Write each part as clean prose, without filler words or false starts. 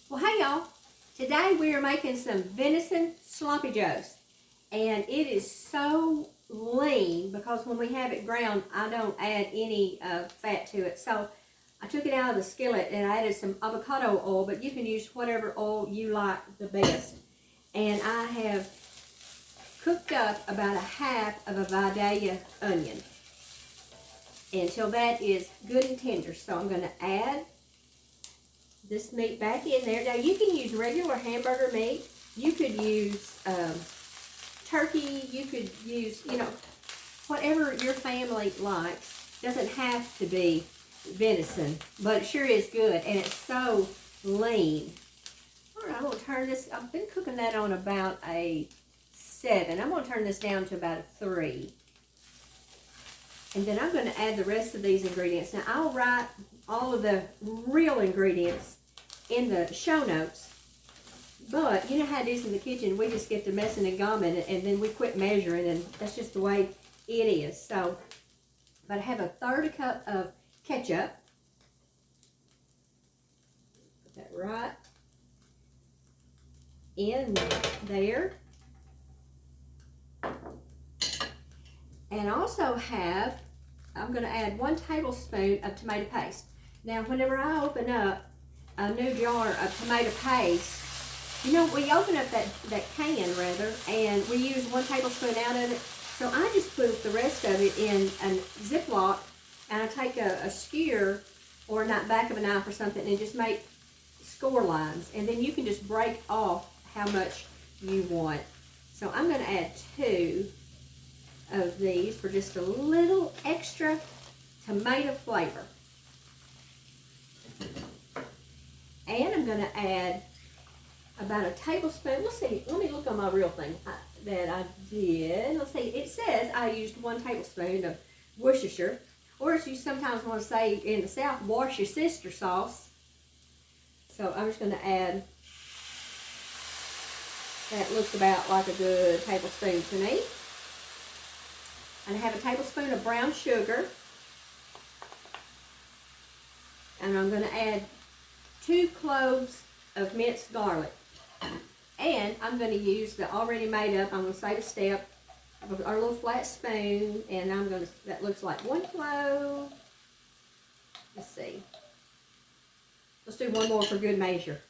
Well, hey y'all. Today we are making some venison sloppy joes. And it is so lean because when we have it ground, I don't add any fat to it. So I took it out of the skillet and I added some avocado oil, but you can use whatever oil you like the best. And I have cooked up about a half of a Vidalia onion until that is good and tender. So I'm going to add this meat back in there. Now you can use regular hamburger meat. You could use turkey. You could use, whatever your family likes. Doesn't have to be venison, but it sure is good, and it's so lean. All right, I'm going to turn this. I've been cooking that on about a 7. I'm going to turn this down to about a 3. And then I'm going to add the rest of these ingredients. Now, I'll write all of the real ingredients in the show notes. But you know how it is in the kitchen. We just get to messing and gumming, and then we quit measuring, and that's just the way it is. So, but I have a 1/3 cup of ketchup. Put that right in there. And also have, I'm going to add 1 tablespoon of tomato paste. Now, whenever I open up a new jar of tomato paste, we open up that can, rather, and we use 1 tablespoon out of it. So I just put the rest of it in a Ziploc, and I take a skewer or a back of a knife or something and just make score lines. And then you can just break off how much you want. So I'm going to add 2 of these for just a little extra tomato flavor. And I'm going to add about a tablespoon. Let's see, let me look on my real thing that I did. Let's see, it says I used 1 tablespoon of Worcestershire, or as you sometimes want to say in the South, wash your sister sauce. So I'm just going to add, that looks about like a good tablespoon to me. And I have a tablespoon of brown sugar. And I'm going to add 2 cloves of minced garlic. And I'm going to use the already made up, I'm going to save a step, our little flat spoon. And I'm going to, that looks like 1 clove. Let's see. Let's do 1 more for good measure.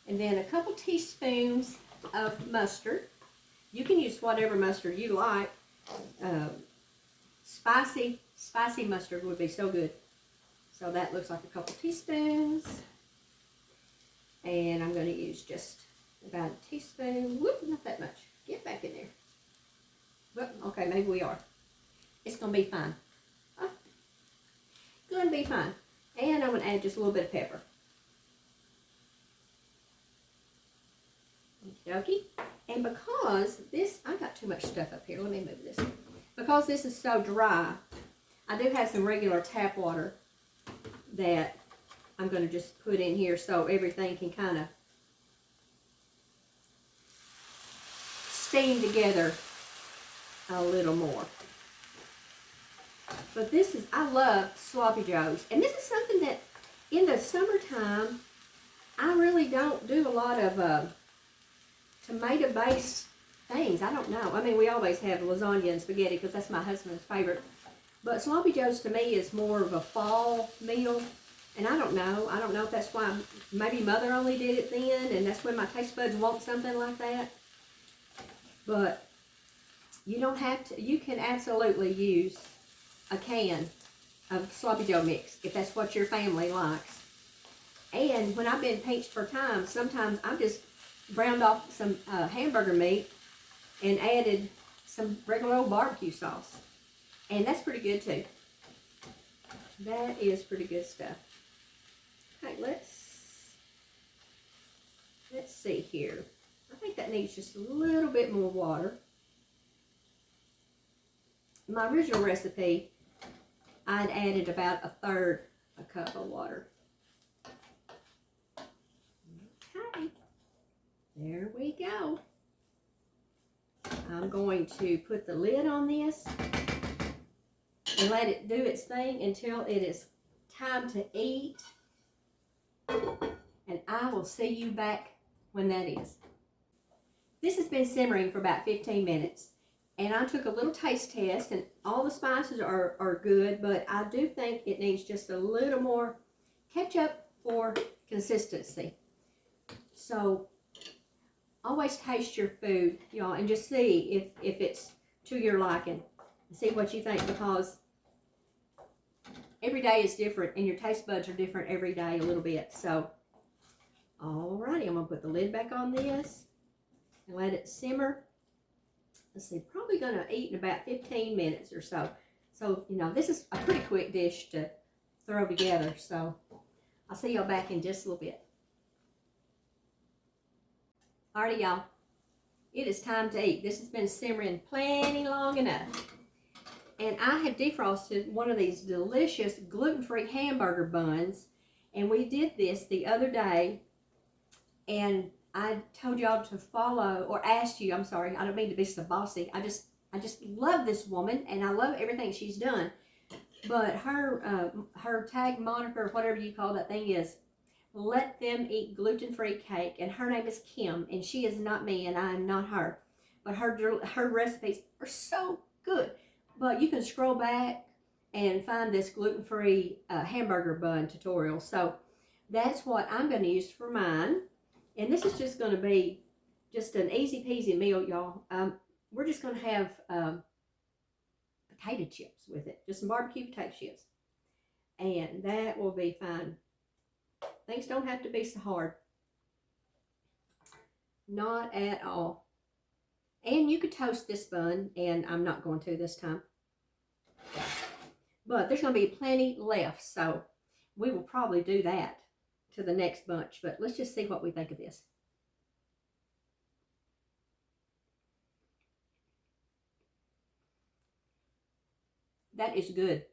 And then a couple teaspoons of mustard. You can use whatever mustard you like. Spicy mustard would be so good. So that looks like a couple teaspoons. And I'm going to use just about a teaspoon. Whoop, not that much. Get back in there. Well, okay, maybe we are. It's going to be fine. Oh, going to be fine. And I'm going to add just a little bit of pepper. Okie. And because this, I got too much stuff up here. Let me move this. Because this is so dry, I do have some regular tap water that I'm going to just put in here so everything can kind of steam together a little more. But this is, I love sloppy joes. And this is something that in the summertime, I really don't do a lot of tomato-based things. I don't know. I mean, we always have lasagna and spaghetti because that's my husband's favorite. But sloppy joes to me is more of a fall meal. And I don't know. I don't know if that's why maybe Mother only did it then, and that's when my taste buds want something like that. But you don't have to. You can absolutely use a can of sloppy joe mix if that's what your family likes. And when I've been pinched for time, sometimes I'm just browned off some hamburger meat and added some regular old barbecue sauce. And that's pretty good too. That is pretty good stuff. Okay, let's see here. I think that needs just a little bit more water. My original recipe, I'd added about a 1/3 a cup of water. Okay. There we go. I'm going to put the lid on this and let it do its thing until it is time to eat. And I will see you back when that is. This has been simmering for about 15 minutes. And I took a little taste test, and all the spices are good, but I do think it needs just a little more ketchup for consistency. So always taste your food, y'all, and just see if it's to your liking. See what you think, because every day is different and your taste buds are different every day a little bit. So, alrighty, I'm going to put the lid back on this and let it simmer. Let's see, probably going to eat in about 15 minutes or so. So, you know, this is a pretty quick dish to throw together. So, I'll see y'all back in just a little bit. Alrighty, y'all. It is time to eat. This has been simmering plenty long enough. And I have defrosted one of these delicious gluten-free hamburger buns. And we did this the other day. And I told y'all to follow, or asked you, I'm sorry, I don't mean to be so bossy. I just love this woman, and I love everything she's done. But her tag moniker, whatever you call that thing, is "Let Them Eat Gluten-Free Cake." And her name is Kim, and she is not me, and I am not her. But her recipes are so good. But you can scroll back and find this gluten-free hamburger bun tutorial. So that's what I'm going to use for mine. And this is just going to be just an easy peasy meal, y'all. We're just going to have potato chips with it. Just some barbecue potato chips. And that will be fine. Things don't have to be so hard. Not at all. And you could toast this bun, and I'm not going to this time. But there's going to be plenty left, so we will probably do that to the next bunch. But let's just see what we think of this. That is good.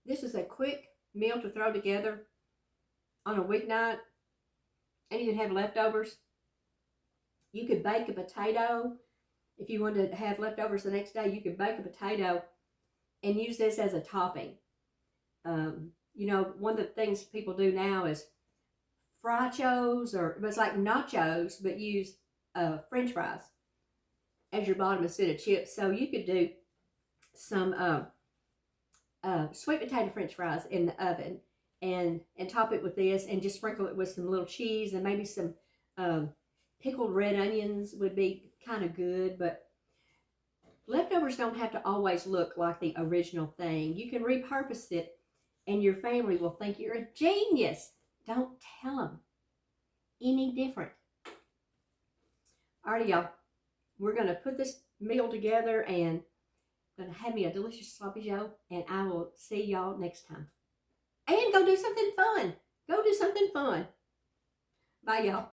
This is a quick meal to throw together on a weeknight, and you can have leftovers. You could bake a potato. If you wanted to have leftovers the next day, you could bake a potato and use this as a topping. You know, one of the things people do now is fry chos, or it's like nachos, but use French fries as your bottom instead of chips. So you could do some sweet potato French fries in the oven and top it with this, and just sprinkle it with some little cheese and maybe some pickled red onions would be kind of good. But leftovers don't have to always look like the original thing. You can repurpose it, and your family will think you're a genius. Don't tell them any different. Alrighty, y'all. We're going to put this meal together and going to have me a delicious sloppy joe, and I will see y'all next time. And go do something fun. Go do something fun. Bye, y'all.